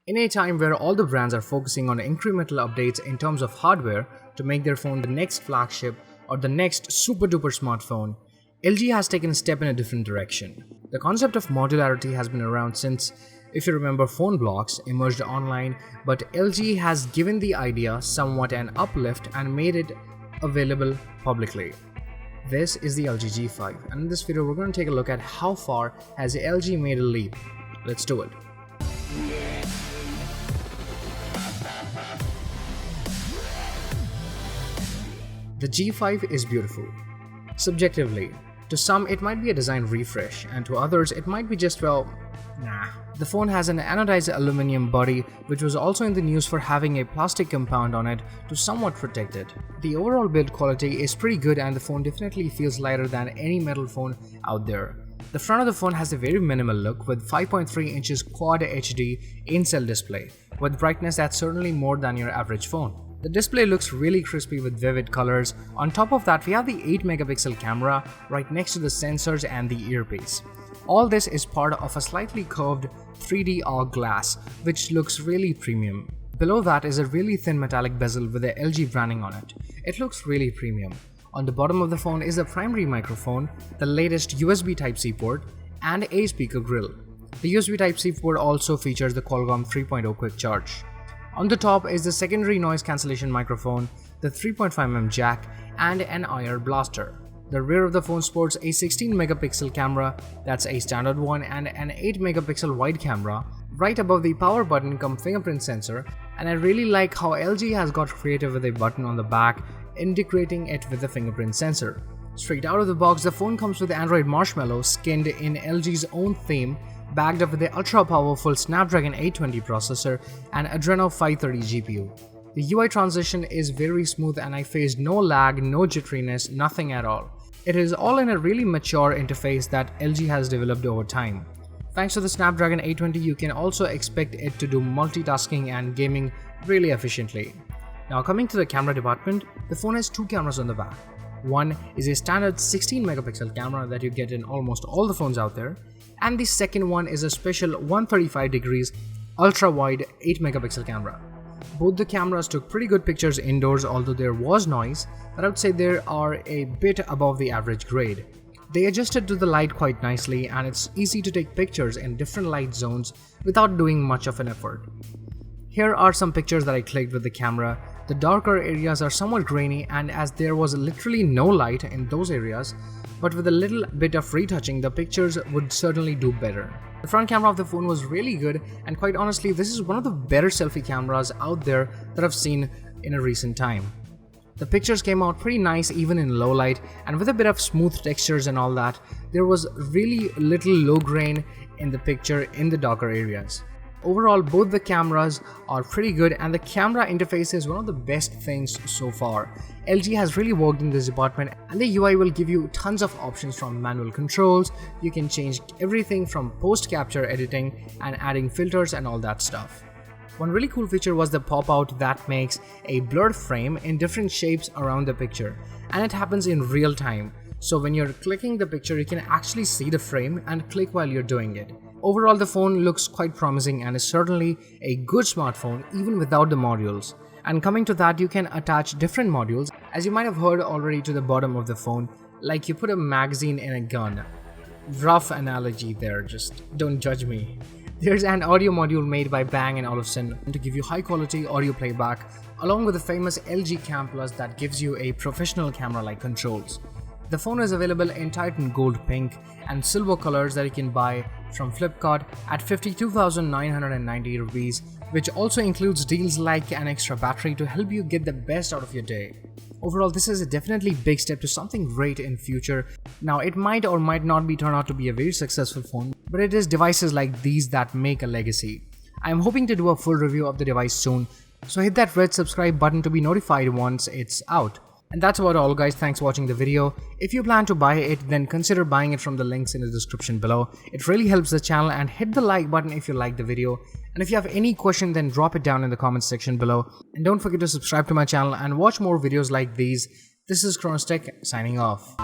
In a time where all the brands are focusing on incremental updates in terms of hardware to make their phone the next flagship or the next super duper smartphone, LG has taken a step in a different direction. The concept of modularity has been around since, if you remember, phone blocks emerged online, but LG has given the idea somewhat an uplift and made it available publicly. This is the LG G5, and in this video we're going to take a look at how far has LG made a leap. Let's do it. The G5 is beautiful. Subjectively, to some it might be a design refresh, and to others it might be just, well, nah. The phone has an anodized aluminium body, which was also in the news for having a plastic compound on it to somewhat protect it. The overall build quality is pretty good, and the phone definitely feels lighter than any metal phone out there. The front of the phone has a very minimal look with 5.3 inches Quad HD in-cell display, with brightness that's certainly more than your average phone. The display looks really crispy with vivid colors. On top of that, we have the 8 megapixel camera right next to the sensors and the earpiece. All this is part of a slightly curved 3D ARC glass, which looks really premium. Below that is a really thin metallic bezel with the LG branding on it. It looks really premium. On the bottom of the phone is the primary microphone, the latest USB Type-C port, and a speaker grill. The USB Type-C port also features the Qualcomm 3.0 quick charge. On the top is the secondary noise cancellation microphone, the 3.5mm jack, and an IR blaster. The rear of the phone sports a 16 megapixel camera, that's a standard one, and an 8 megapixel wide camera. Right above the power button comes fingerprint sensor, and I really like how LG has got creative with a button on the back, integrating it with the fingerprint sensor. Straight out of the box, the phone comes with Android Marshmallow skinned in LG's own theme, backed up with the ultra-powerful Snapdragon 820 processor and Adreno 530 GPU. The UI transition is very smooth, and I faced no lag, no jitteriness, nothing at all. It is all in a really mature interface that LG has developed over time. Thanks to the Snapdragon 820, you can also expect it to do multitasking and gaming really efficiently. Now coming to the camera department, the phone has two cameras on the back. One is a standard 16 megapixel camera that you get in almost all the phones out there, and the second one is a special 135 degrees ultra wide 8 megapixel camera. Both the cameras took pretty good pictures indoors, although there was noise, but I would say they are a bit above the average grade. They adjusted to the light quite nicely, and it's easy to take pictures in different light zones without doing much of an effort. Here are some pictures that I clicked with the camera. The darker areas are somewhat grainy, and as there was literally no light in those areas, but with a little bit of retouching, the pictures would certainly do better. The front camera of the phone was really good, and quite honestly, this is one of the better selfie cameras out there that I've seen in a recent time. The pictures came out pretty nice even in low light, and with a bit of smooth textures and all that, there was really little low grain in the picture in the darker areas. Overall, both the cameras are pretty good, and the camera interface is one of the best things so far. LG has really worked in this department, and the UI will give you tons of options from manual controls. You can change everything from post-capture editing and adding filters and all that stuff. One really cool feature was the Popout that makes a blurred frame in different shapes around the picture, and it happens in real time. So when you're clicking the picture, you can actually see the frame and click while you're doing it. Overall, the phone looks quite promising and is certainly a good smartphone even without the modules. And coming to that, you can attach different modules, as you might have heard already, to the bottom of the phone, like you put a magazine in a gun. Rough analogy there, just don't judge me. There's an audio module made by Bang & Olufsen to give you high quality audio playback, along with the famous LG Cam Plus that gives you a professional camera-like controls. The phone is available in Titan Gold Pink and Silver colors that you can buy from Flipkart at 52,990 rupees, which also includes deals like an extra battery to help you get the best out of your day. Overall, this is a definitely big step to something great in future. Now, it might or might not be turned out to be a very successful phone, but it is devices like these that make a legacy. I am hoping to do a full review of the device soon, so hit that red subscribe button to be notified once it's out. And that's about all, guys. Thanks for watching the video. If you plan to buy it, then consider buying it from the links in the description below. It really helps the channel, and hit the like button if you like the video. And if you have any question, then drop it down in the comments section below. And don't forget to subscribe to my channel and watch more videos like these. This is Chronostech signing off.